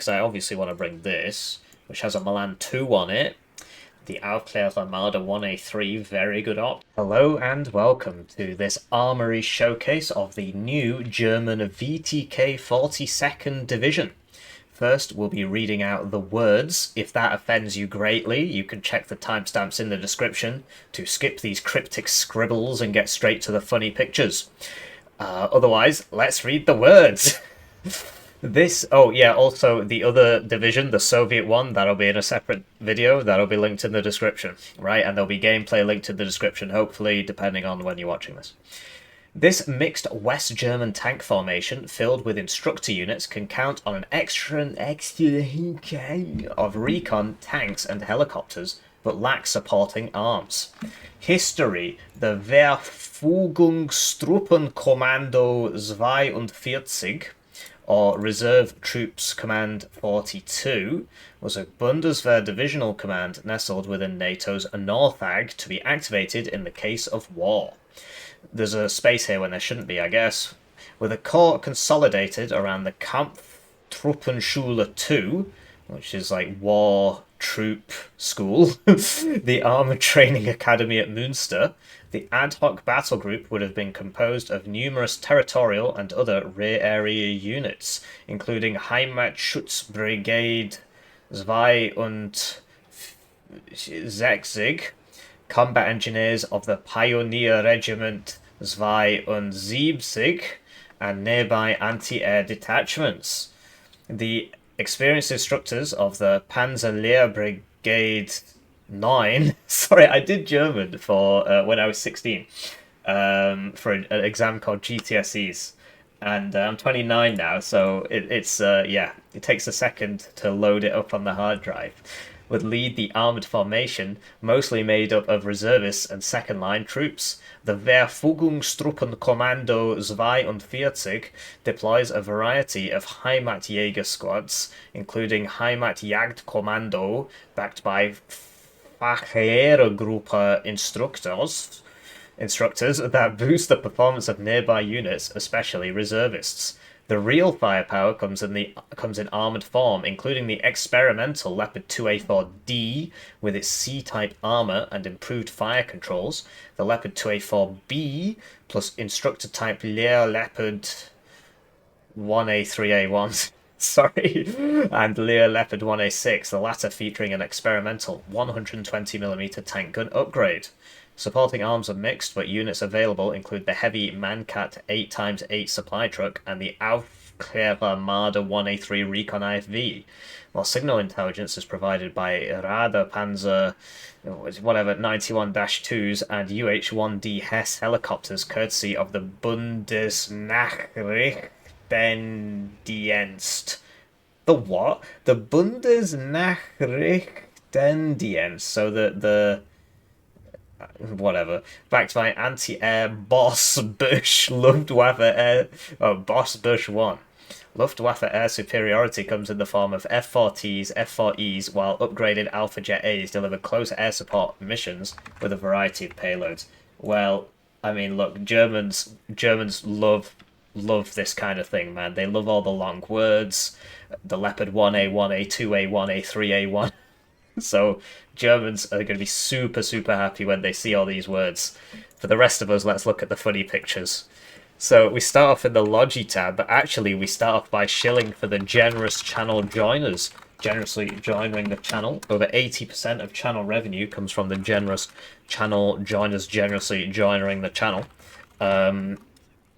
because I obviously want to bring this, which has a Milan 2 on it. The Aufklärermade Armada 1A3, very good op. Hello and welcome to this Armoury showcase of the new German VTK 42nd Division. First, we'll be reading out the words. If that offends you greatly, you can check the timestamps in the description to skip these cryptic scribbles and get straight to the funny pictures. Otherwise, let's read the words. Also the other division, the Soviet one, that'll be in a separate video, that'll be linked in the description, right? And there'll be gameplay linked in the description, hopefully, depending on when you're watching this. This mixed West German tank formation, filled with instructor units, can count on an extra of Recon tanks and helicopters, but lacks supporting arms. History: the Verfügungstruppenkommando 42, or Reserve Troops Command 42, was a Bundeswehr divisional command nestled within NATO's Nordfag to be activated in the case of war. There's a space here when there shouldn't be, I guess. With a corps consolidated around the Kampftruppenschule 2, which is like war troop school, the Armoured Training Academy at Münster, the ad hoc battle group would have been composed of numerous territorial and other rear area units, including Heimatschutzbrigade 62, combat engineers of the Pioneer Regiment 72, and nearby anti-air detachments. The experienced instructors of the Panzerlehrbrigade 9. Sorry, I did German for when I was 16 for an exam called GTSEs. And I'm 29 now, so it takes a second to load it up on the hard drive. Would lead the armoured formation, mostly made up of reservists and second-line troops. The Verfügungstruppenkommando 42 deploys a variety of Heimatjäger squads, including Heimatjagdkommando, backed by Fachheergruppe instructors that boost the performance of nearby units, especially reservists. The real firepower comes in armoured form, including the experimental Leopard 2A4D with its C-type armour and improved fire controls, the Leopard 2A4B plus instructor-type Lear Leopard 1A3A1, and Lear Leopard 1A6, the latter featuring an experimental 120mm tank gun upgrade. Supporting arms are mixed, but units available include the heavy Mancat 8x8 supply truck and the Aufklärermade 1A3 Recon IFV, while signal intelligence is provided by Radarpanzer 91-2s and UH-1D Hess helicopters, courtesy of the Bundesnachrichtendienst. The what? The Bundesnachrichtendienst. So the whatever, backed by anti-air Boss Bush Luftwaffe Air, Boss Bush 1. Luftwaffe air superiority comes in the form of F-4Ts, F-4Es, while upgraded Alpha Jet A's deliver close air support missions with a variety of payloads. Well, I mean, look, Germans love this kind of thing, man. They love all the long words. The Leopard 1A, 1A, 2A, 1A, 3A1. So Germans are going to be super, super happy when they see all these words. For the rest of us, let's look at the funny pictures. So we start off in the Logi tab, but actually we start off by shilling for the generous channel joiners, generously joining the channel. Over 80% of channel revenue comes from the generous channel joiners generously joining the channel.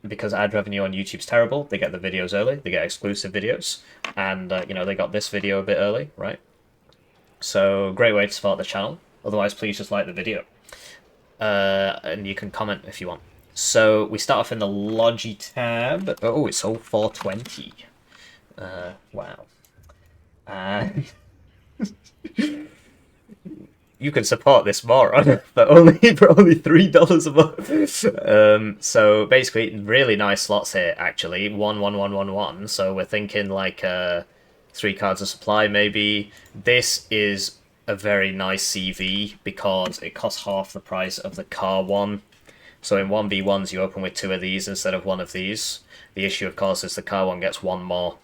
Because ad revenue on YouTube's terrible, they get the videos early, they get exclusive videos, and they got this video a bit early, right? So, great way to support the channel. Otherwise, please just like the video. And you can comment if you want. So, we start off in the Logi tab. Oh, it's all 420. Wow. And you can support this moron for only $3 a month. So, basically, really nice slots here, actually. 11111. So, we're thinking like 3 cards of supply, maybe. This is a very nice CV because it costs half the price of the car one. So in 1v1s, you open with 2 of these instead of 1 of these. The issue, of course, is the car one gets 1 more.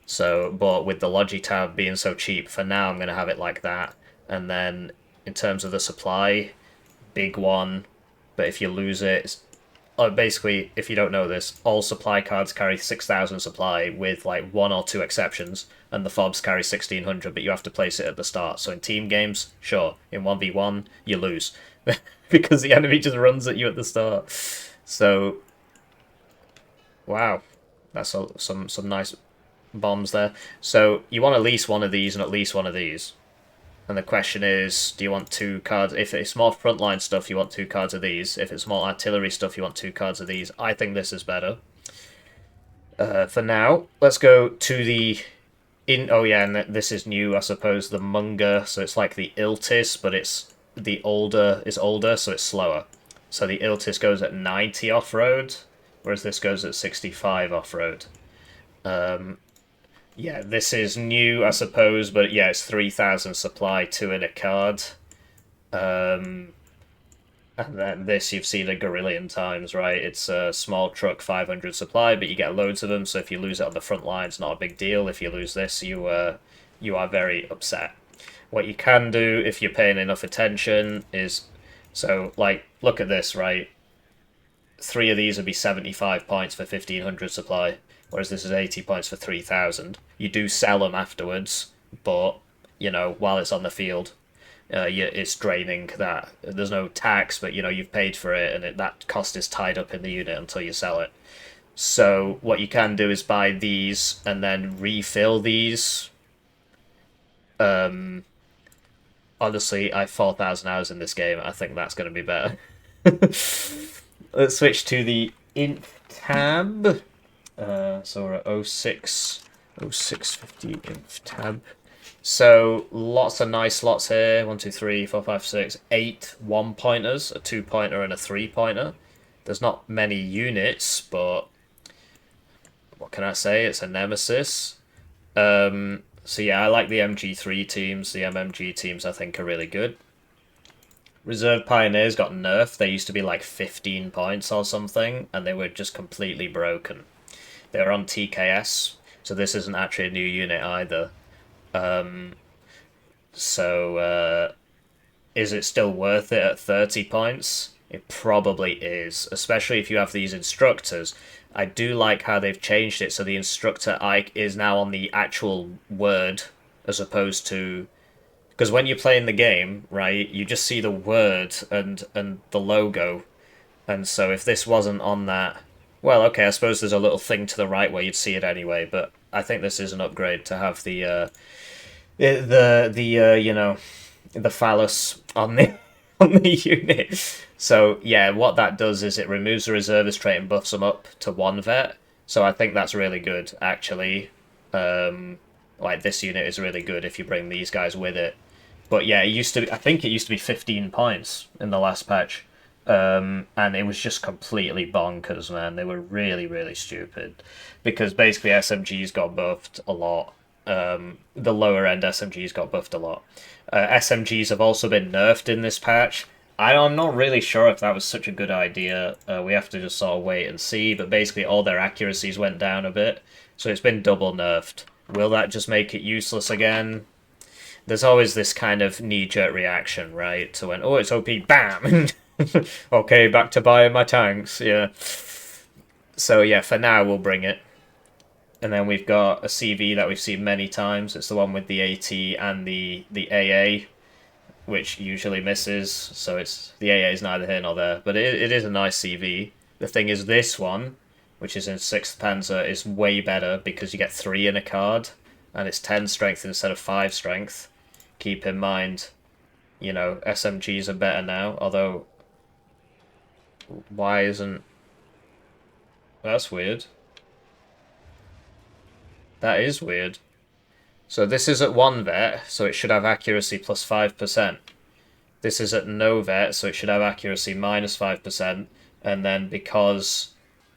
So, but with the Logitab being so cheap, for now I'm going to have it like that. And then in terms of the supply, big one, but if you lose it, basically, if you don't know this, all supply cards carry 6,000 supply with like one or two exceptions, and the fobs carry 1,600, but you have to place it at the start. So in team games, sure. In 1v1, you lose. Because the enemy just runs at you at the start. So, wow. That's some nice bombs there. So you want at least one of these and at least one of these. And the question is, do you want two cards? If it's more frontline stuff, you want two cards of these. If it's more artillery stuff, you want two cards of these. I think this is better. For now, let's go to the... Oh yeah, and this is new, I suppose, the Munger. So it's like the Iltis, but it's older, so it's slower. So the Iltis goes at 90 off-road, whereas this goes at 65 off-road. Yeah, this is new, I suppose, but yeah, it's 3,000 supply, 2 in a card. And then this you've seen a gorillion times, right? It's a small truck, 500 supply, but you get loads of them, so if you lose it on the front line, it's not a big deal. If you lose this, you are very upset. What you can do, if you're paying enough attention, is... So, like, look at this, right? 3 of these would be 75 points for 1,500 supply, whereas this is 80 points for 3,000. You do sell them afterwards, but, you know, while it's on the field, it's draining that. There's no tax, but, you know, you've paid for it, and that cost is tied up in the unit until you sell it. So what you can do is buy these and then refill these. Honestly, I have 4,000 hours in this game. I think that's going to be better. Let's switch to the Inf tab. So we're at 0650 Inf tab. So lots of nice slots here. 1, 2, 3, 4, 5, 6, 8 1-pointers, a 2-pointer, and a 3-pointer. There's not many units, but what can I say? It's a Nemesis. So yeah, I like the MG3 teams. The MMG teams I think are really good. Reserve Pioneers got nerfed. They used to be like 15 points or something, and they were just completely broken. They were on TKS, so this isn't actually a new unit either. Is it still worth it at 30 points? It probably is, especially if you have these instructors. I do like how they've changed it so the instructor Ike is now on the actual word as opposed to... Because when you're playing the game, right, you just see the word and the logo. And so if this wasn't on that... Well, okay, I suppose there's a little thing to the right where you'd see it anyway, but I think this is an upgrade to have the phallus on the on the unit. So yeah, what that does is it removes the reservist trait and buffs them up to 1 vet. So I think that's really good, actually. Like this unit is really good if you bring these guys with it. But yeah, I think it used to be 15 points in the last patch. And it was just completely bonkers, man. They were really, really stupid. Because basically SMGs got buffed a lot. The lower end SMGs got buffed a lot. SMGs have also been nerfed in this patch. I'm not really sure if that was such a good idea. We have to just sort of wait and see. But basically all their accuracies went down a bit. So it's been double nerfed. Will that just make it useless again? There's always this kind of knee-jerk reaction, right? To when, oh, it's OP, bam! Okay, back to buying my tanks, yeah. So yeah, for now we'll bring it. And then we've got a CV that we've seen many times. It's the one with the AT and the AA, which usually misses. So it's the AA is neither here nor there. But it is a nice CV. The thing is, this one, which is in 6th Panzer, is way better because you get 3 in a card. And it's 10 strength instead of 5 strength. Keep in mind, you know, SMGs are better now. Although, why isn't... That's weird. That is weird. So this is at 1 vet, so it should have accuracy plus 5%. This is at no vet, so it should have accuracy minus 5%. And then because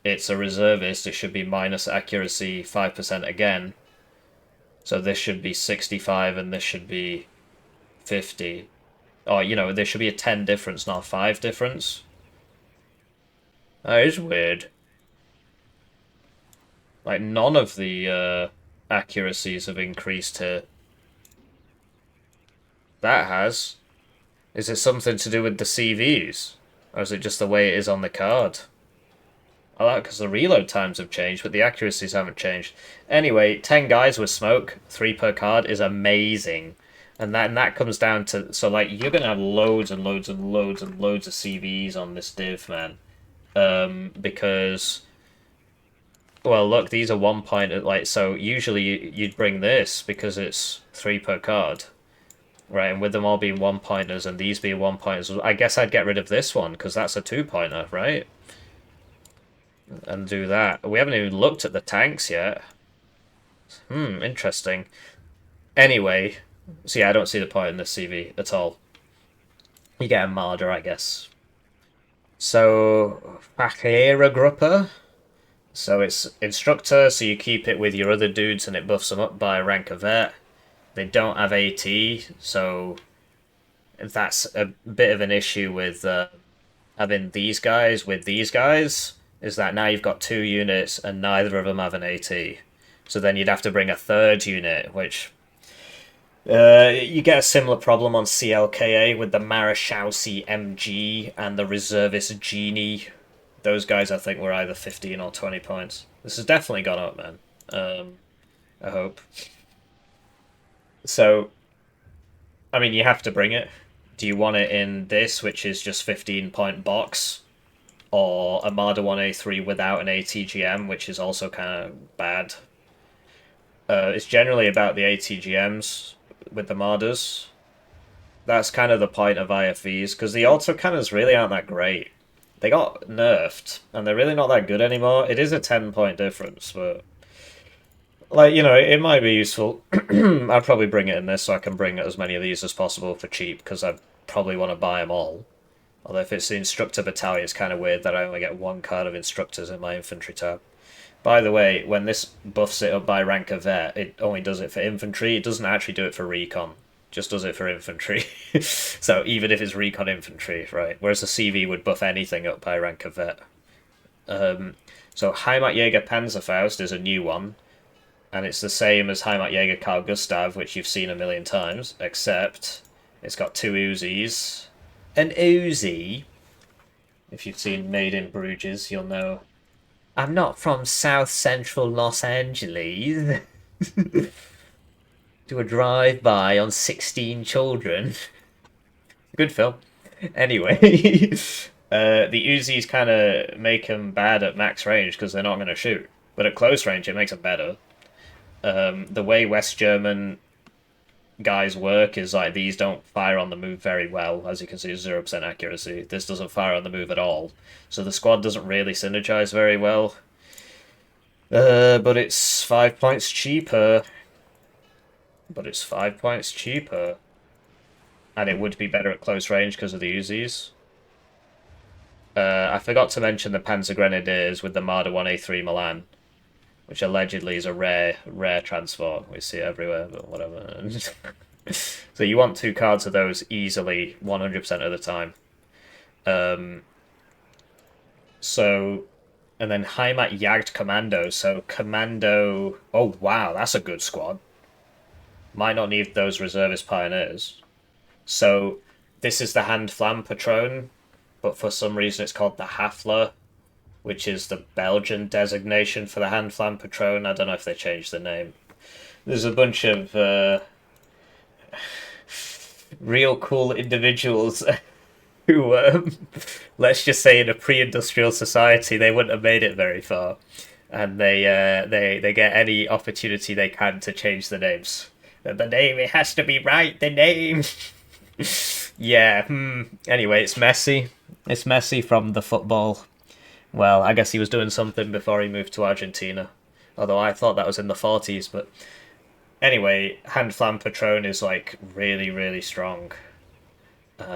it's a reservist, it should be minus accuracy 5% again. So this should be 65 and this should be 50. Oh, you know, there should be a 10 difference, not a 5 difference. That is weird. Like, none of the accuracies have increased here. That has. Is it something to do with the CVs? Or is it just the way it is on the card? I like because the reload times have changed, but the accuracies haven't changed. Anyway, 10 guys with smoke, 3 per card, is amazing. And that comes down to... So, like, you're going to have loads and loads and loads and loads of CVs on this div, man. Because... Well, look, these are 1 point... Like, so usually you'd bring this because it's 3 per card. Right, and with them all being 1 pointers and these being 1 pointers, I guess I'd get rid of this one because that's a 2 pointer, right? And do that. We haven't even looked at the tanks yet. Interesting. Anyway, so yeah, I don't see the point in this CV at all. You get a Marder, I guess. So, Fakera Grupper. So it's Instructor, so you keep it with your other dudes and it buffs them up by rank of vet. They don't have AT, so that's a bit of an issue with having these guys with these guys. Is that now you've got 2 units and neither of them have an AT. So then you'd have to bring a 3rd unit, which... you get a similar problem on CLKA with the Marashausi MG and the Reservist Genie. Those guys, I think, were either 15 or 20 points. This has definitely gone up, man. I hope. So, I mean, you have to bring it. Do you want it in this, which is just 15-point box? Or a Marder 1A3 without an ATGM, which is also kind of bad. It's generally about the ATGMs with the Marders. That's kind of the point of IFVs, because the autocannons really aren't that great. They got nerfed, and they're really not that good anymore. It is a 10-point difference, but... Like, you know, it might be useful. I'd probably bring it in this so I can bring as many of these as possible for cheap, because I probably want to buy them all. Although if it's the Instructor Battalion, it's kind of weird that I only get 1 card of Instructors in my Infantry tab. By the way, when this buffs it up by rank of vet, it only does it for Infantry. It doesn't actually do it for Recon. Just does it for Infantry. So even if it's Recon Infantry, right? Whereas the CV would buff anything up by rank of vet. So Heimatjäger Panzerfaust is a new one. And it's the same as Heimatjäger Carl Gustav, which you've seen a million times, except it's got 2 Uzis. An Uzi, if you've seen Made in Bruges, you'll know. I'm not from South Central Los Angeles. Do a drive-by on 16 children. Good film. Anyway, the Uzis kind of make them bad at max range because they're not going to shoot. But at close range, it makes them better. The way West German guys work is like these don't fire on the move very well. As you can see, 0% accuracy. This doesn't fire on the move at all. So the squad doesn't really synergize very well. But it's 5 points cheaper. And it would be better at close range because of the Uzis. I forgot to mention the Panzer Grenadiers with the Marder 1A3 Milan, which allegedly is a rare transport. We see it everywhere, but whatever. So you want 2 cards of those easily 100% of the time. And then Heimat Jagd Commando. So Commando... Oh, wow, that's a good squad. Might not need those reservist pioneers. So this is the Hand Flam Patron, but for some reason it's called the Hafler, which is the Belgian designation for the Hand Flam Patron. I don't know if they changed the name. There's a bunch of real cool individuals who, let's just say in a pre-industrial society, they wouldn't have made it very far. And they get any opportunity they can to change the names. The name, it has to be right, the name! Yeah, Anyway, it's Messi. It's Messi from the football. Well, I guess he was doing something before he moved to Argentina. Although I thought that was in the 40s, but... Anyway, Hand Flam Patron is, like, really, really strong.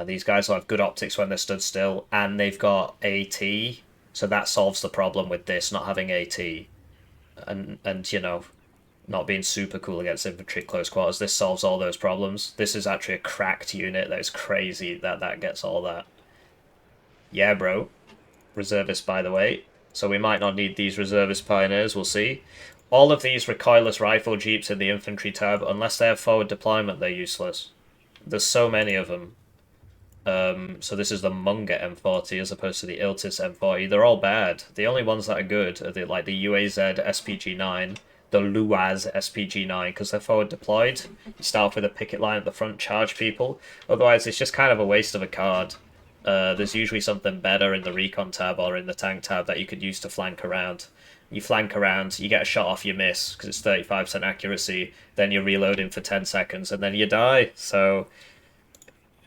These guys will have good optics when they're stood still, and they've got AT, so that solves the problem with this, not having AT. And you know, not being super cool against infantry at close quarters. This solves all those problems. This is actually a cracked unit that is crazy that gets all that. Yeah, bro. Reservists, by the way. So we might not need these reservist pioneers, we'll see. all of these recoilless rifle jeeps in the infantry tab, unless they have forward deployment, they're useless. There's so many of them. So this is the Munger M40 as opposed to the Iltis M40. They're all bad. The only ones that are good are like the UAZ SPG-9, the Luaz SPG-9, because they're forward deployed. You start off with a picket line at the front, charge people. Otherwise, it's just kind of a waste of a card. There's usually something better in the Recon tab or in the Tank tab that you could use to flank around. You flank around, you get a shot off, you miss, because it's 35% accuracy, then you're reloading for 10 seconds, and then you die. So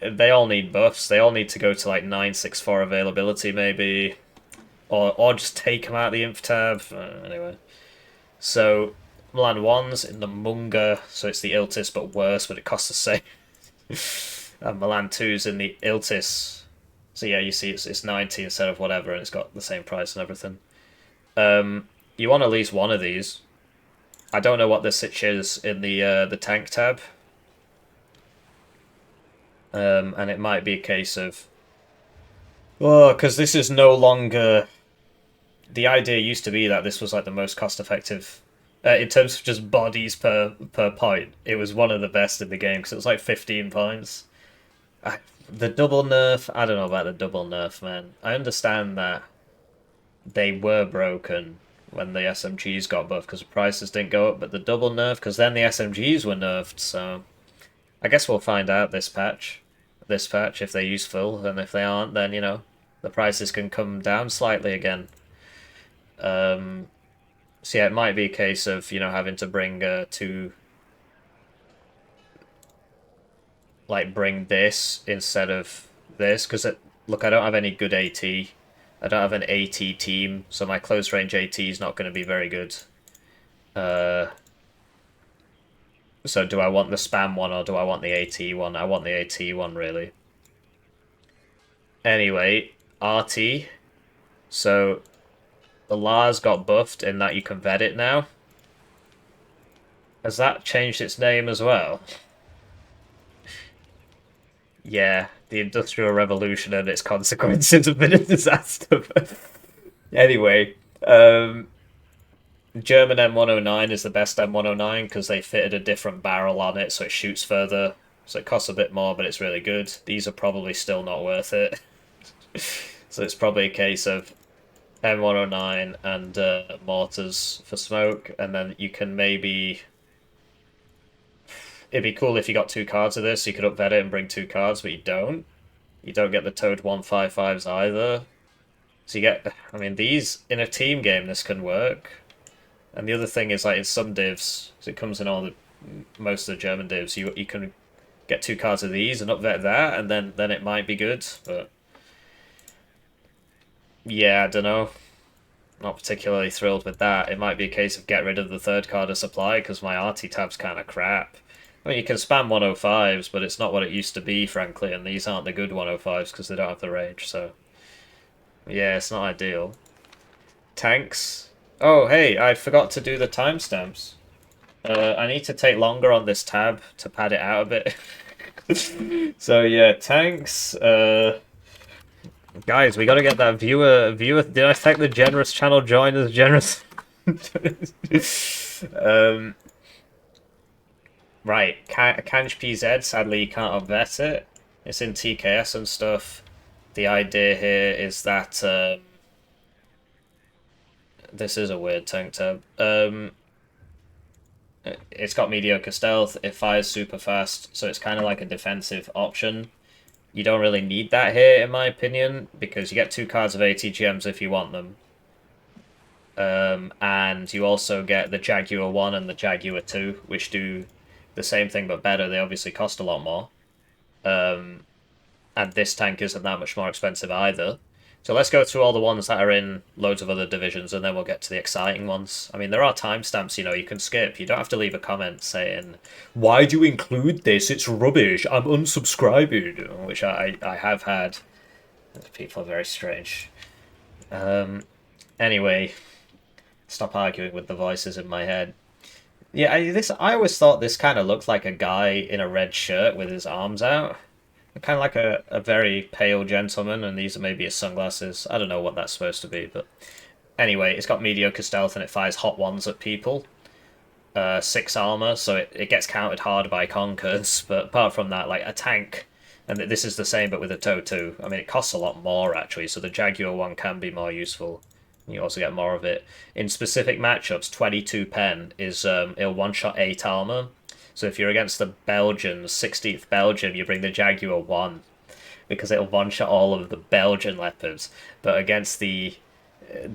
they all need buffs. They all need to go to like 964 availability, maybe. Or just take them out of the inf tab. Anyway. So, Milan 1's in the Munger, so it's the Iltis, but worse, but it costs the same. And Milan 2's in the Iltis. So yeah, you see it's 90 instead of whatever, and it's got the same price and everything. You want at least one of these. I don't know what the sitch is in the tank tab. And it might be a case of... Oh, because this is no longer... The idea used to be that this was like the most cost-effective... in terms of just bodies per point, it was one of the best in the game, because it was like 15 points. The double nerf... I don't know about the double nerf, man. I understand that they were broken when the SMGs got buffed, because the prices didn't go up, but the double nerf, because then the SMGs were nerfed, so... I guess we'll find out this patch, if they're useful, and if they aren't, then, you know, the prices can come down slightly again. So yeah, it might be a case of, you know, having to bring bring this instead of this, because, look, I don't have any good AT. I don't have an AT team, so my close range AT is not going to be very good. So do I want the spam one or do I want the AT one? I want the AT one, really. Anyway, RT. So the Lars got buffed in that you can vet it now. Has that changed its name as well? Yeah, the Industrial Revolution and its consequences have been a disaster. Anyway, German M109 is the best M109 because they fitted a different barrel on it, so it shoots further. So it costs a bit more, but it's really good. These are probably still not worth it. So it's probably a case of M109 and mortars for smoke, and then you can maybe... It'd be cool if you got 2 cards of this, you could upvet it and bring 2 cards, but you don't. You don't get the Toad 155s either. So you get... I mean, these... In a team game, this can work. And the other thing is, like, in some divs, so it comes in most of the German divs, you can get 2 cards of these and upvet that, and then it might be good, but... Yeah, I don't know. Not particularly thrilled with that. It might be a case of get rid of the 3rd card of supply, because my RT tab's kind of crap. I mean, you can spam 105s, but it's not what it used to be, frankly, and these aren't the good 105s because they don't have the range, so... Yeah, it's not ideal. Tanks. Oh, hey, I forgot to do the timestamps. I need to take longer on this tab to pad it out a bit. So, yeah, tanks. Guys, we gotta get that viewer... Did I thank the generous channel joiners? Generous... Right, Kanj PZ, sadly you can't upvet it. It's in TKS and stuff. The idea here is that... this is a weird tank tab. It's got mediocre stealth, it fires super fast, so it's kind of like a defensive option. You don't really need that here, in my opinion, because you get 2 cards of ATGMs if you want them. And you also get the Jaguar 1 and the Jaguar 2, which do the same thing but better. They obviously cost a lot more. And this tank isn't that much more expensive either. So let's go through all the ones that are in loads of other divisions, and then we'll get to the exciting ones. I mean, there are timestamps, you know, you can skip. You don't have to leave a comment saying, "Why do you include this? It's rubbish. I'm unsubscribing," which I have had. People are very strange. Anyway, stop arguing with the voices in my head. Yeah, I always thought this kind of looked like a guy in a red shirt with his arms out. Kind of like a very pale gentleman, and these are maybe his sunglasses. I don't know what that's supposed to be, but... Anyway, it's got mediocre stealth and it fires hot ones at people. 6 armor, so it gets countered hard by conkers. But apart from that, like a tank, and this is the same but with a TOW 2. I mean, it costs a lot more actually, so the Jaguar one can be more useful. You also get more of it in specific matchups. 22 pen is it'll one shot 8 armor. So if you're against the Belgians, 16th Belgian, you bring the Jaguar 1 because it'll one shot all of the Belgian leopards. But against the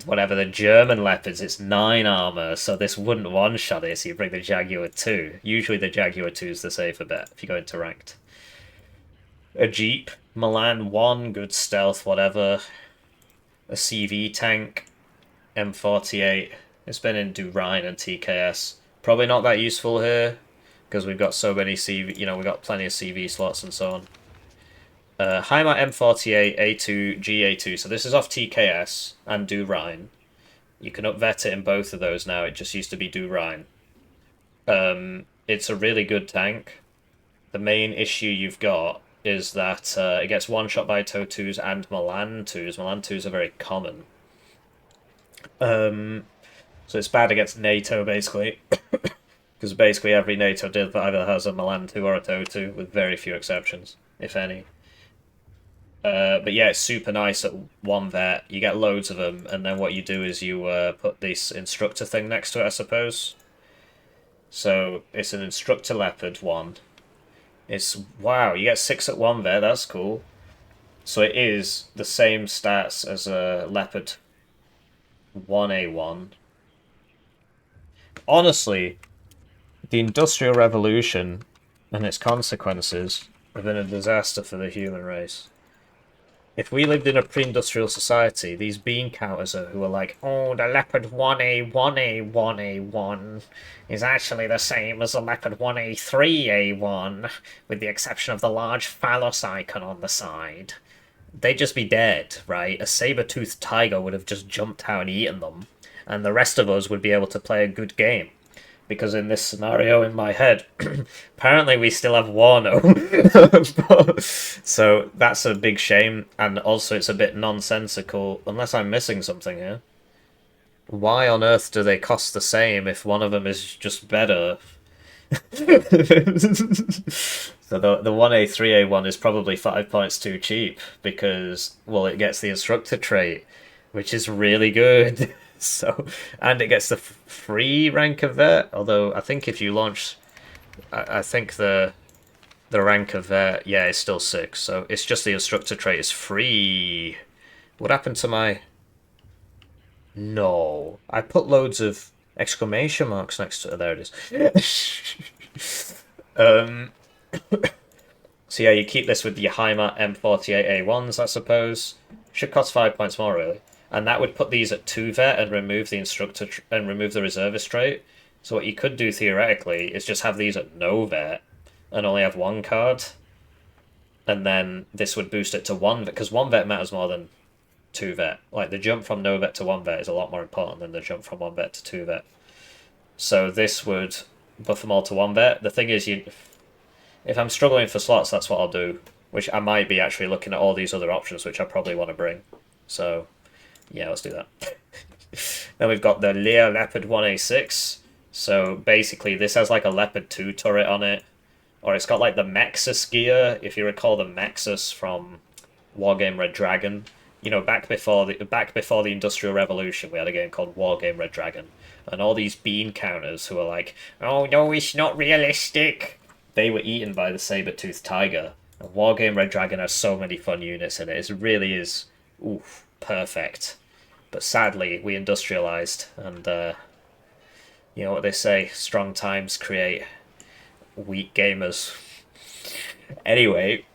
whatever the German leopards, it's 9 armor, so this wouldn't one shot it. So you bring the Jaguar 2. Usually the Jaguar 2 is the safer bet if you go into ranked. A Jeep, Milan 1, good stealth, whatever. A CV tank, M48. It's been in Durine and TKS. Probably not that useful here because we've got so many CV. You know, we've got plenty of CV slots and so on. Heimat M48, A2, GA2. So this is off TKS and Durine. You can upvet it in both of those now. It just used to be Durine. It's a really good tank. The main issue you've got is that it gets one shot by TOW 2s and Milan 2s. Milan 2s are very common. So it's bad against NATO, basically. Because basically every NATO div either has a Milan 2 or a TOW 2, with very few exceptions, if any. But yeah, it's super nice at 1 vet. You get loads of them, and then what you do is you put this instructor thing next to it, I suppose. So it's an instructor leopard 1. It's, wow, you get 6 at 1 vet, that's cool. So it is the same stats as a leopard 1A1. Honestly, the Industrial Revolution and its consequences have been a disaster for the human race. If we lived in a pre-industrial society, these bean counters who are like, oh, the Leopard 1A, 1A, 1A1 is actually the same as the Leopard 1A, 3A1, with the exception of the large phallus icon on the side. They'd just be dead, right? A saber-toothed tiger would have just jumped out and eaten them, and the rest of us would be able to play a good game. Because in this scenario in my head, apparently we still have Warno. So that's a big shame, and also it's a bit nonsensical, unless I'm missing something here. Why on earth do they cost the same if one of them is just better? So the 1A, 3A1 is probably 5 points too cheap, because, well, it gets the instructor trait, which is really good. So, and it gets the free rank of vet. Although I think if you launch, I think the rank of vet, yeah, it's still 6. So it's just the instructor trait is free. What happened to my? No, I put loads of exclamation marks next to it. There it is. So yeah, you keep this with your Heimat M48A1s, I suppose. Should cost 5 points more, really. And that would put these at 2 vet and remove the instructor and remove the reservist trait. So what you could do theoretically is just have these at no vet and only have 1 card. And then this would boost it to 1 vet, because 1 vet matters more than 2 vet. Like the jump from no vet to 1 vet is a lot more important than the jump from 1 vet to 2 vet. So this would buff them all to 1 vet. The thing is, if I'm struggling for slots, that's what I'll do. Which I might be actually looking at all these other options, which I probably want to bring. So yeah, let's do that. Then we've got the Lear Leopard 1A6. So basically this has like a Leopard 2 turret on it. Or it's got like the Nexus gear, if you recall the Nexus from Wargame Red Dragon. You know, back before the Industrial Revolution, we had a game called Wargame Red Dragon. And all these bean counters who are like, oh no, it's not realistic. They were eaten by the saber-toothed tiger. And Wargame Red Dragon has so many fun units in it. It really is, oof, perfect. But sadly, we industrialized, and you know what they say, strong times create weak gamers. Anyway,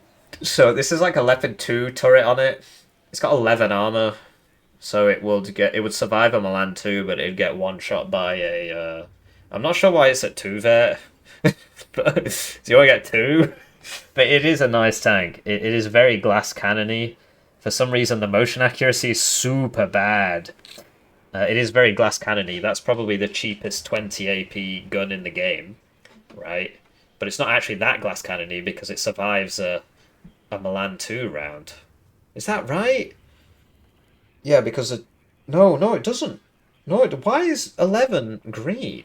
so this is like a Leopard 2 turret on it. It's got 11 armor, so it would survive a Milan 2, but it'd get one shot by a I'm not sure why it's at 2 vet. But, do you want to get 2? But it is a nice tank. It is very glass cannony. For some reason, the motion accuracy is super bad. It is very glass cannony. That's probably the cheapest 20 AP gun in the game, right? But it's not actually that glass cannony because it survives a Milan 2 round. Is that right? Yeah, because no, it doesn't. No, why is 11 green?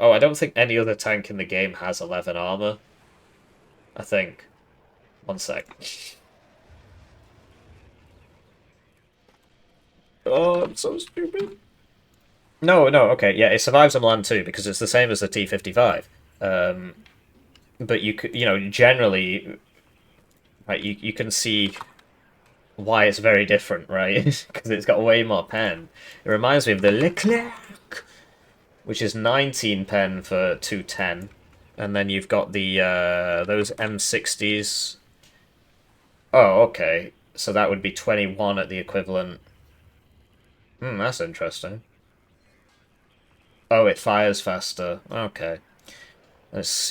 Oh, I don't think any other tank in the game has 11 armor. I think. One sec. Oh, I'm so stupid. No, no, okay, yeah, it survives on land too because it's the same as the T-55. But you know, generally, right, you can see why it's very different, right? Because it's got way more pen. It reminds me of the Leclerc, which is 19 pen for 210, and then you've got the those M60s. Oh, okay, so that would be 21 at the equivalent. Hmm, that's interesting. Oh, it fires faster. Okay.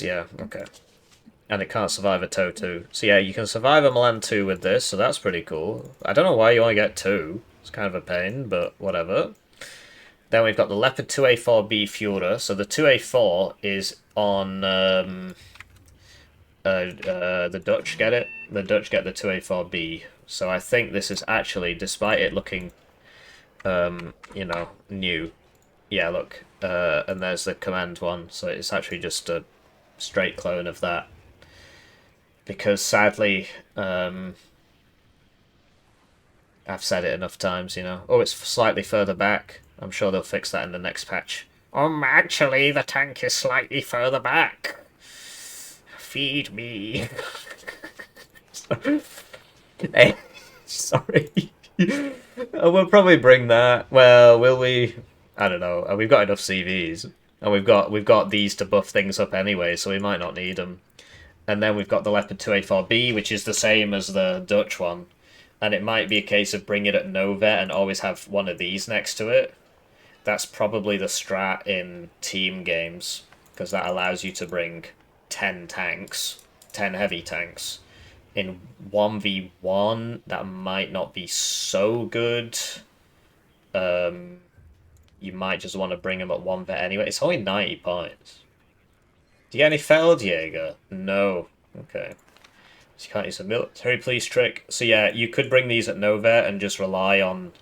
Yeah, okay. And it can't survive a tow too. So yeah, you can survive a Milan 2 with this, so that's pretty cool. I don't know why you only get 2. It's kind of a pain, but whatever. Then we've got the Leopard 2A4B Führer. So the 2A4 is on the Dutch get it? The Dutch get the 2A4B. So I think this is actually, despite it looking, you know, new. Yeah, look. And there's the command one. So it's actually just a straight clone of that. Because sadly, I've said it enough times, you know. Oh, it's slightly further back. I'm sure they'll fix that in the next patch. Actually, the tank is slightly further back. Feed me. Hey, sorry. We'll probably bring that. Well, will we? I don't know. We've got enough CVs, and we've got these to buff things up anyway, so we might not need them. And then we've got the Leopard 2A4B, which is the same as the Dutch one. And it might be a case of bring it at Nova and always have one of these next to it. That's probably the strat in team games, because that allows you to bring 10 tanks, 10 heavy tanks. In 1v1, that might not be so good. You might just want to bring them at 1 vet anyway. It's only 90 points. Do you get any Feldjäger? No. Okay. So you can't use a military police trick. So yeah, you could bring these at Nova and just rely on...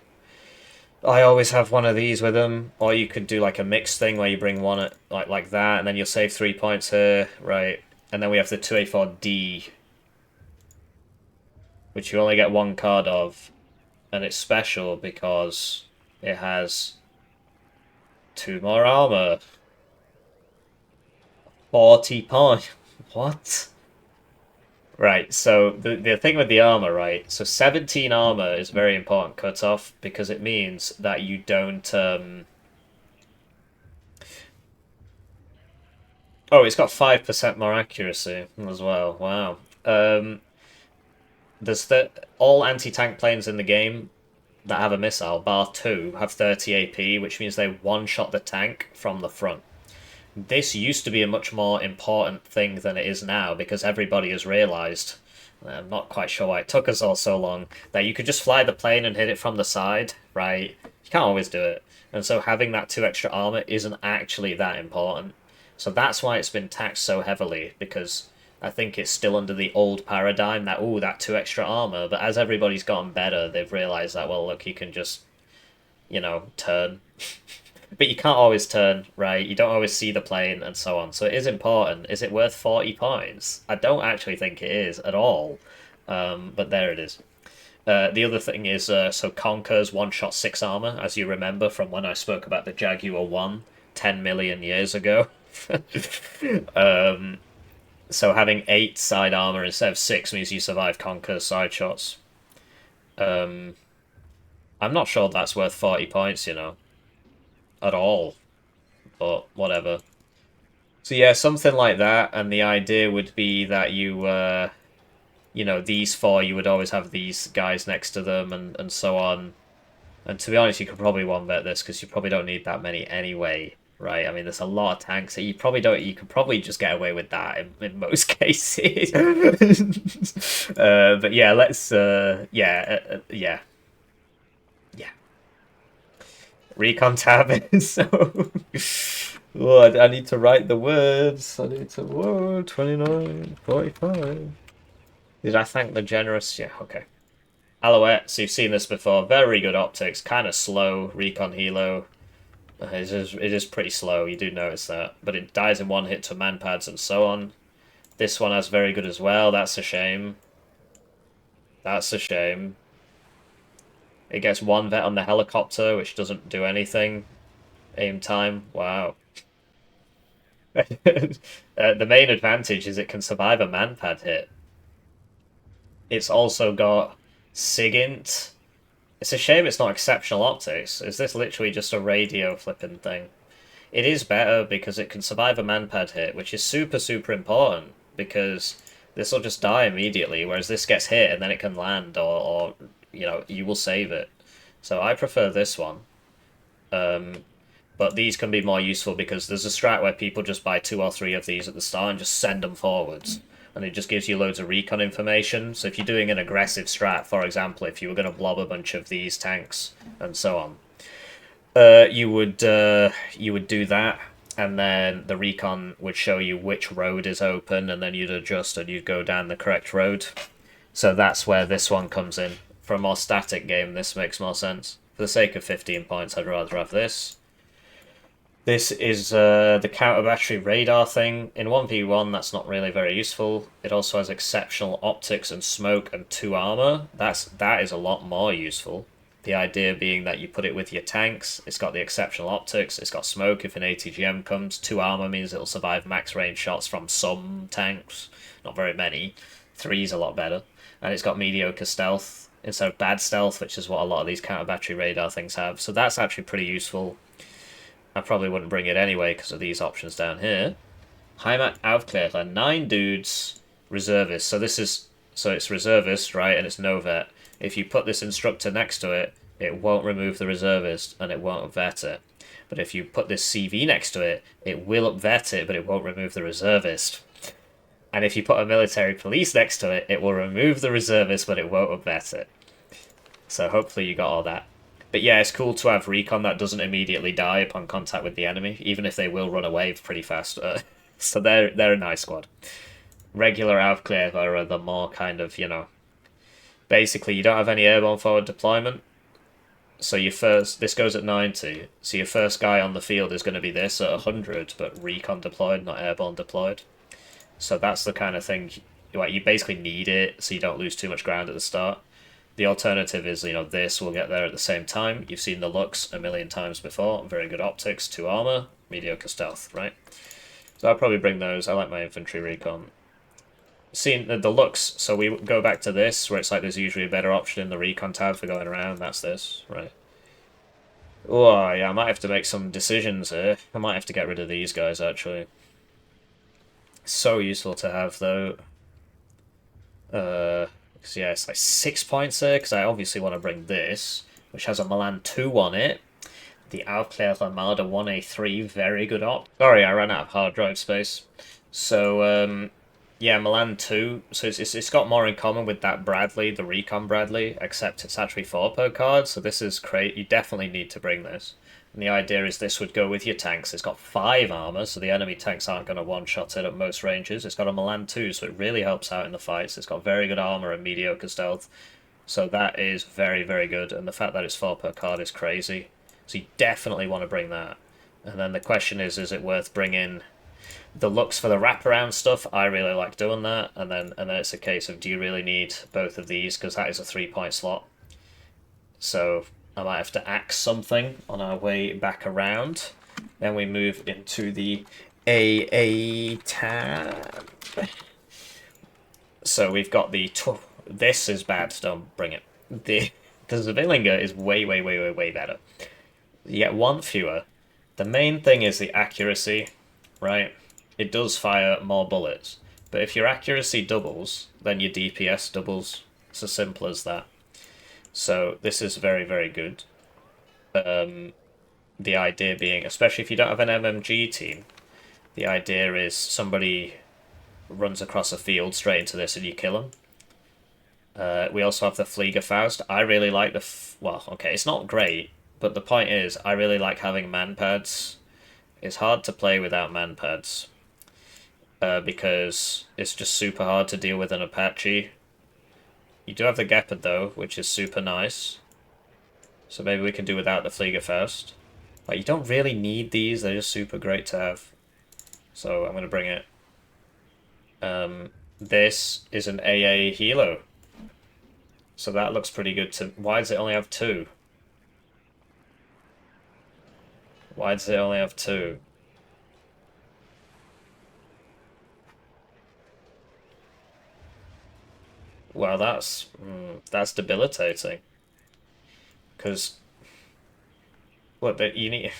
I always have one of these with them. Or you could do like a mixed thing where you bring one at like that, and then you'll save 3 points here. Right. And then we have the 2A4D, which you only get 1 card of. And it's special because it has 2 more armor. 40 points. What? Right, so the thing with the armor, right? So 17 armor is a very important cutoff because it means that you don't Oh, it's got 5% more accuracy as well. Wow. There's all anti-tank planes in the game that have a missile, bar 2, have 30 AP, which means they one-shot the tank from the front. This used to be a much more important thing than it is now because everybody has realised, I'm not quite sure why it took us all so long, that you could just fly the plane and hit it from the side, right? You can't always do it. And so having that 2 extra armour isn't actually that important. So that's why it's been taxed so heavily, because I think it's still under the old paradigm that, oh, that 2 extra armour, but as everybody's gotten better, they've realised that, well, look, you can just, you know, turn. But you can't always turn, right? You don't always see the plane and so on. So it is important. Is it worth 40 points? I don't actually think it is at all. But there it is. The other thing is, so Conquer's one-shot 6 armor, as you remember from when I spoke about the Jaguar 1 10 million years ago. So having 8 side armor instead of 6 means you survive Conquer's side shots. I'm not sure that's worth 40 points, you know. At all, but whatever. So yeah, something like that, and the idea would be that you know, these 4, you would always have these guys next to them, and so on. And to be honest, you could probably one-vet this, because you probably don't need that many anyway, right? I mean, there's a lot of tanks, so you could probably just get away with that in most cases. But yeah, yeah. Recon tab is so... Oh, I need to write the words. I need to... Whoa, 29, 45. Did I thank the generous? Yeah, okay. Alouette, so you've seen this before. Very good optics. Kind of slow. Recon Helo. It is pretty slow, you do notice that. But it dies in one hit to man pads and so on. This one has very good as well, that's a shame. That's a shame. It gets one vet on the helicopter, which doesn't do anything. Aim time, wow. The main advantage is it can survive a man-pad hit. It's also got SIGINT. It's a shame it's not exceptional optics. Is this literally just a radio flipping thing? It is better because it can survive a man-pad hit, which is super, super important, because this will just die immediately, whereas this gets hit and then it can land, or you know, you will save it. So I prefer this one. But these can be more useful because there's a strat where people just buy 2 or 3 of these at the start and just send them forwards. And it just gives you loads of recon information. So if you're doing an aggressive strat, for example, if you were going to blob a bunch of these tanks and so on, you would do that, and then the recon would show you which road is open, and then you'd adjust and you'd go down the correct road. So that's where this one comes in. For a more static game, this makes more sense. For the sake of 15 points, I'd rather have this. This is the counter battery radar thing. In 1v1, that's not really very useful. It also has exceptional optics and smoke and 2 armor. That is a lot more useful. The idea being that you put it with your tanks. It's got the exceptional optics. It's got smoke if an ATGM comes. 2 armor means it'll survive max range shots from some tanks. Not very many. 3's a lot better. And it's got mediocre stealth instead of bad stealth, which is what a lot of these counter battery radar things have. So that's actually pretty useful. I probably wouldn't bring it anyway because of these options down here. Heimat Aufklärer, 9 dudes, reservists. So it's reservist, right, and it's no vet. If you put this instructor next to it, it won't remove the reservist and it won't vet it. But if you put this CV next to it, it will vet it, but it won't remove the reservist. And if you put a military police next to it, it will remove the reservist, but it won't vet it. So hopefully you got all that. But yeah, it's cool to have recon that doesn't immediately die upon contact with the enemy, even if they will run away pretty fast. So they're a nice squad. Regular Aufklärer are the more kind of, you know... Basically, you don't have any airborne forward deployment. So this goes at 90. So your first guy on the field is going to be this at 100, but recon deployed, not airborne deployed. So that's the kind of thing... Like, you basically need it so you don't lose too much ground at the start. The alternative is, you know, this will get there at the same time. You've seen the looks a million times before. Very good optics, 2 armor, mediocre stealth, right? So I'll probably bring those. I like my infantry recon. Seeing the looks, so we go back to this, where it's like there's usually a better option in the recon tab for going around. That's this, right? Oh, yeah, I might have to make some decisions here. I might have to get rid of these guys, actually. So useful to have, though. Because, yeah, it's like 6 points there, because I obviously want to bring this, which has a Milan 2 on it. The Aufklärer Armada 1A3, very good op. Sorry, I ran out of hard drive space. So, yeah, Milan 2, so it's got more in common with that Bradley, the Recon Bradley, except it's actually 4 per card, so this is great. You definitely need to bring this. And the idea is this would go with your tanks. It's got 5 armor, so the enemy tanks aren't going to one-shot it at most ranges. It's got a Milan 2, so it really helps out in the fights. It's got very good armor and mediocre stealth. So that is very, very good. And the fact that it's 4 per card is crazy. So you definitely want to bring that. And then the question is it worth bringing the looks for the wraparound stuff? I really like doing that. And then it's a case of, do you really need both of these? Because that is a 3-point slot. So I might have to axe something on our way back around. Then we move into the AA tab. So we've got the... This is bad, don't bring it. The Zwillinger is way, way, way, way, way better. You get 1 fewer. The main thing is the accuracy, right? It does fire more bullets. But if your accuracy doubles, then your DPS doubles. It's as simple as that. So this is very, very good. The idea being, especially if you don't have an MMG team, the idea is somebody runs across a field straight into this and you kill them. We also have the Fliegerfaust. I really like the... well, okay, it's not great, but the point is, I really like having man-pads. It's hard to play without man-pads. Because it's just super hard to deal with an Apache. You do have the Gepard though, which is super nice. So maybe we can do without the Fliegerfaust. Like, you don't really need these, they're just super great to have. So I'm going to bring it. This is an AA Hilo. So that looks pretty good to... Why does it only have two? Why does it only have two? Well, that's debilitating. Because, what, you need...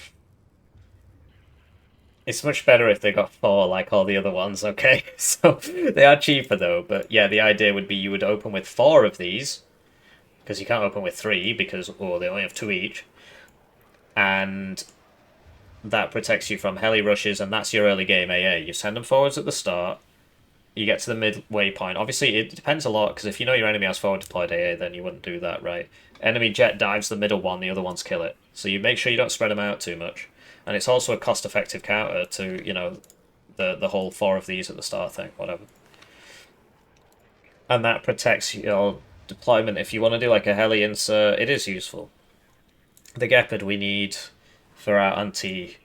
It's much better if they got four like all the other ones, okay? So, they are cheaper though, but yeah, the idea would be you would open with four of these, because you can't open with three, because, oh, they only have two each. And that protects you from heli rushes, and that's your early game AA. You send them forwards at the start, you get to the midway point. Obviously, it depends a lot, because if you know your enemy has forward deployed AA, then you wouldn't do that, right? Enemy jet dives the middle one, the other ones kill it. So you make sure you don't spread them out too much. And it's also a cost-effective counter to, you know, the whole four of these at the start thing, whatever. And that protects your deployment. If you want to do like a heli insert, it is useful. The Gepard we need for our anti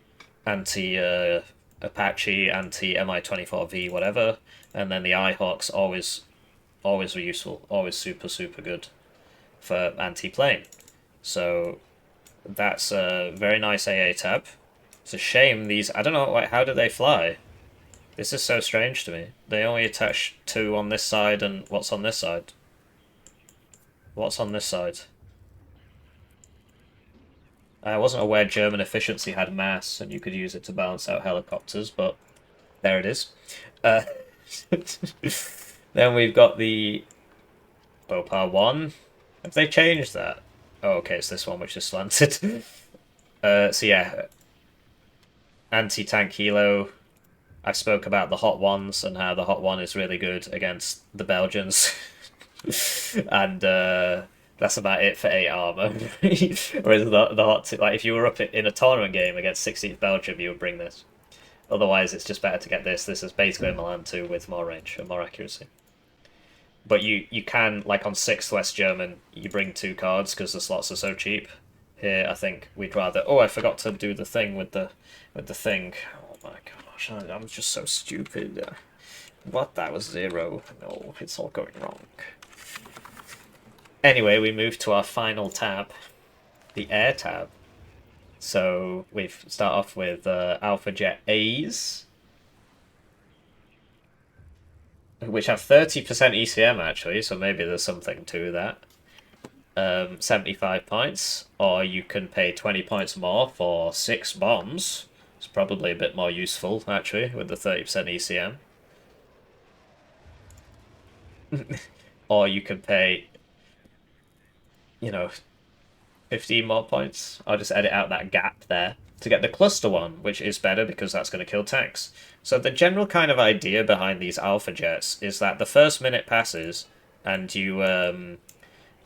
Apache, anti Mi-24V, whatever, and then the iHawks always were useful, always super good for anti-plane. So that's a very nice AA tab. It's a shame these... I don't know, like, how do they fly? This is so strange to me. They only attach two on this side, and what's on this side? What's on this side? I wasn't aware German efficiency had mass, and you could use it to balance out helicopters, but there it is. Then we've got the Bopar 1. Have they changed that? Oh, okay, it's this one which is slanted. So yeah, anti-tank helo. I spoke about the Hot Ones and how the Hot One is really good against the Belgians. And that's about it for 8 armor. Whereas the Hot Two, like if you were up in a tournament game against 16th Belgium, you would bring this. Otherwise, it's just better to get this. This is basically a Milan 2 with more range and more accuracy. But you can, like on 6th West German, you bring 2 cards because the slots are so cheap. Here, I think we'd rather... Oh, I forgot to do the thing with the thing. Oh my gosh, I'm just so stupid. What? That was 0. No, it's all going wrong. Anyway, we move to our final tab, the air tab. So we start off with Alpha Jet A's, which have 30% ECM actually, so maybe there's something to that. 75 points, or you can pay 20 points more for 6 bombs. It's probably a bit more useful actually with the 30% ECM. Or you can pay, you know, 15 more points. I'll just edit out that gap there to get the cluster one, which is better because that's going to kill tanks. So the general kind of idea behind these alpha jets is that the first minute passes and you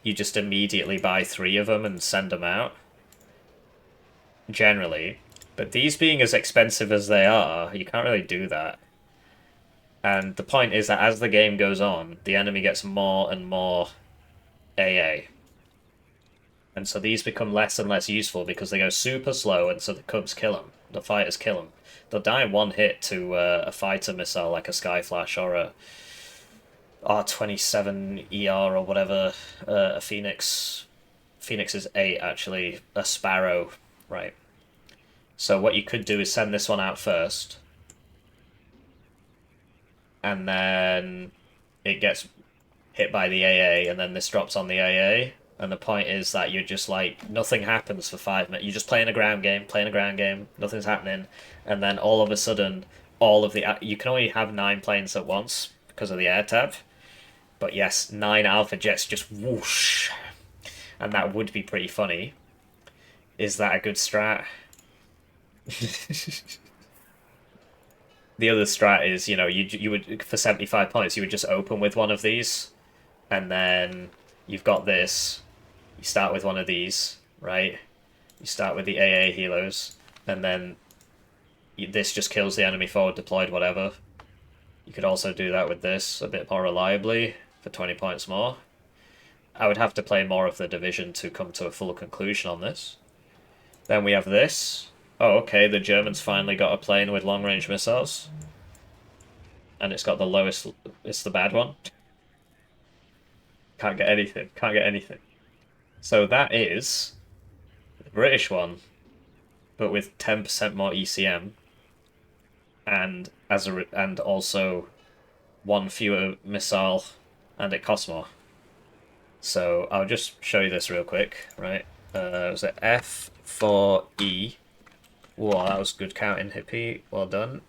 just immediately buy 3 of them and send them out. Generally. But these being as expensive as they are, you can't really do that. And the point is that as the game goes on, the enemy gets more and more AA. And so these become less and less useful because they go super slow, and so the Cubs kill them. The fighters kill them. They'll die in one hit to a fighter missile like a Skyflash or a R-27ER or whatever, a Phoenix. Phoenix is 8, actually. A Sparrow, right. So what you could do is send this one out first. And then it gets hit by the AA, and then this drops on the AA. And the point is that you're just like, nothing happens for 5 minutes. You're just playing a ground game, nothing's happening. And then all of a sudden, all of the... You can only have 9 planes at once because of the air tab. But yes, 9 alpha jets just whoosh. And that would be pretty funny. Is that a good strat? The other strat is, you know, you would, for 75 points, you would just open with one of these. And then you've got this. You start with one of these, right? You start with the AA helos, and then this just kills the enemy forward deployed, whatever. You could also do that with this a bit more reliably for 20 points more. I would have to play more of the division to come to a full conclusion on this. Then we have this. Oh, okay, the Germans finally got a plane with long-range missiles. And it's got the lowest... It's the bad one. Can't get anything. Can't get anything. So that is the British one, but with 10% more ECM, and and also one fewer missile, and it costs more. So I'll just show you this real quick, right? Was it F4E? Whoa, that was good counting, Hippie. Well done.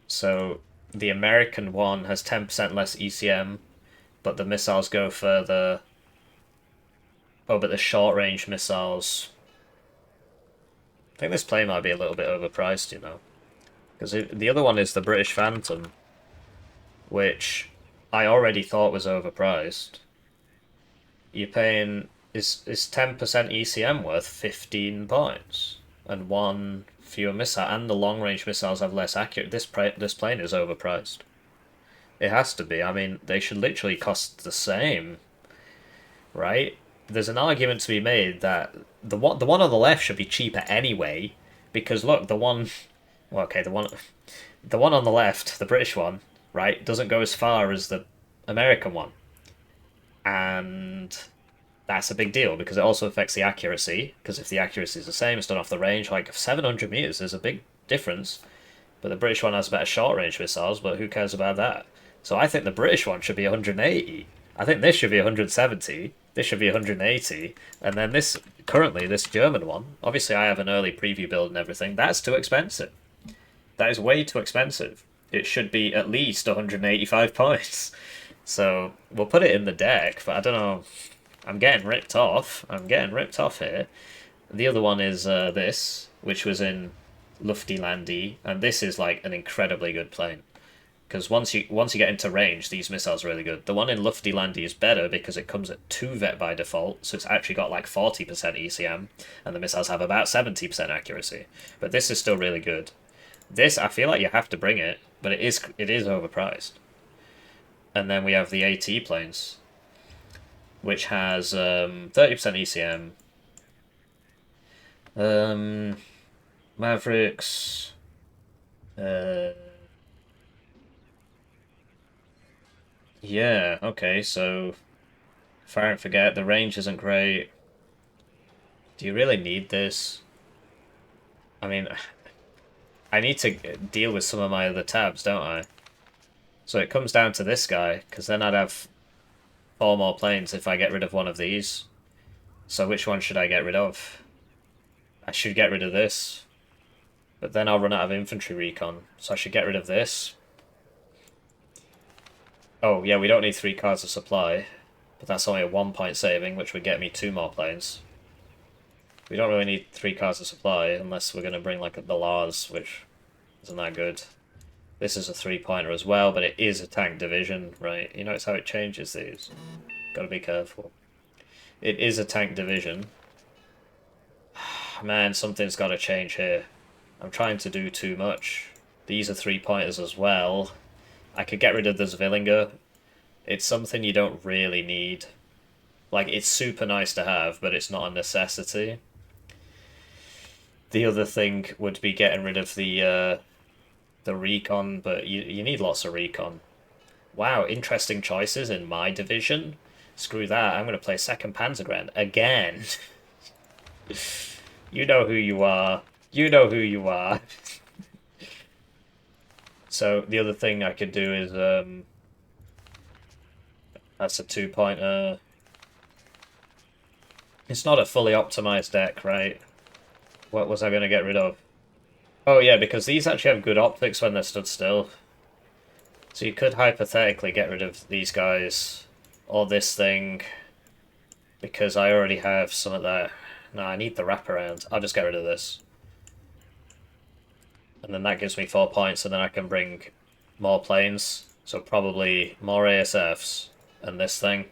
So the American one has 10% less ECM, but the missiles go further. Oh, but the short-range missiles... I think this plane might be a little bit overpriced, you know. Because the other one is the British Phantom, which I already thought was overpriced. You're paying... Is 10% ECM worth 15 points? And one fewer missile, and the long-range missiles have less accurate. This plane is overpriced. It has to be. I mean, they should literally cost the same, right? There's an argument to be made that the one on the left should be cheaper anyway, because look, the one, well, okay, the one on the left, the British one, right, doesn't go as far as the American one, and that's a big deal because it also affects the accuracy. Because if the accuracy is the same, it's done off the range. Like 700 meters is a big difference, but the British one has better short range missiles. But who cares about that? So I think the British one should be 180. I think this should be 170. This should be 180, and then this German one. Obviously, I have an early preview build and everything. That's too expensive. That is way too expensive. It should be at least 185 points. So we'll put it in the deck, but I don't know. I'm getting ripped off. I'm getting ripped off here. The other one is this, which was in Lufty, and this is like an incredibly good plane. Because once you get into range, these missiles are really good. The one in Lufty is better because it comes at 2 vet by default, so it's actually got like 40% ECM, and the missiles have about 70% accuracy. But this is still really good. This, I feel like you have to bring it, but it is overpriced. And then we have the AT planes, which has 30% ECM. Mavericks. Yeah, okay, so fire and forget, the range isn't great. Do you really need this? I mean, I need to deal with some of my other tabs, don't I? So it comes down to this guy, because then I'd have 4 more planes if I get rid of one of these. So which one should I get rid of? I should get rid of this. But then I'll run out of infantry recon, so I should get rid of this. Oh, yeah, we don't need 3 cards of supply, but that's only a 1-point saving, which would get me 2 more planes. We don't really need 3 cards of supply, unless we're going to bring, like, the Lars, which isn't that good. This is a 3-pointer as well, but it is a tank division, right? You notice how it changes these? Gotta be careful. It is a tank division. Man, something's gotta change here. I'm trying to do too much. These are 3-pointers as well. I could get rid of the Zwillinger. It's something you don't really need. Like, it's super nice to have, but it's not a necessity. The other thing would be getting rid of the Recon, but you need lots of Recon. Wow, interesting choices in my division. Screw that, I'm going to play 2nd Panzergrenadier again. You know who you are. You know who you are. So the other thing I could do is that's a 2-pointer. It's not a fully optimized deck, right? What was I going to get rid of? Oh yeah, because these actually have good optics when they're stood still. So you could hypothetically get rid of these guys or this thing, because I already have some of that. No, I need the wraparound. I'll just get rid of this. And then that gives me 4 points, and then I can bring more planes. So probably more ASFs and this thing.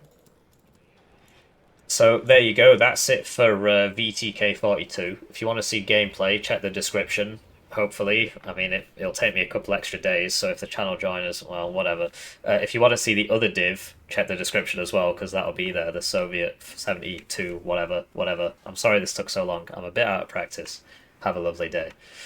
So there you go, that's it for VTK42. If you want to see gameplay, check the description. hopefully. I mean, it'll take me a couple extra days, so if the channel joiners, well, whatever. If you want to see the other div, check the description as well, because that'll be there, the Soviet 72, whatever, whatever. I'm sorry this took so long. I'm a bit out of practice. Have a lovely day.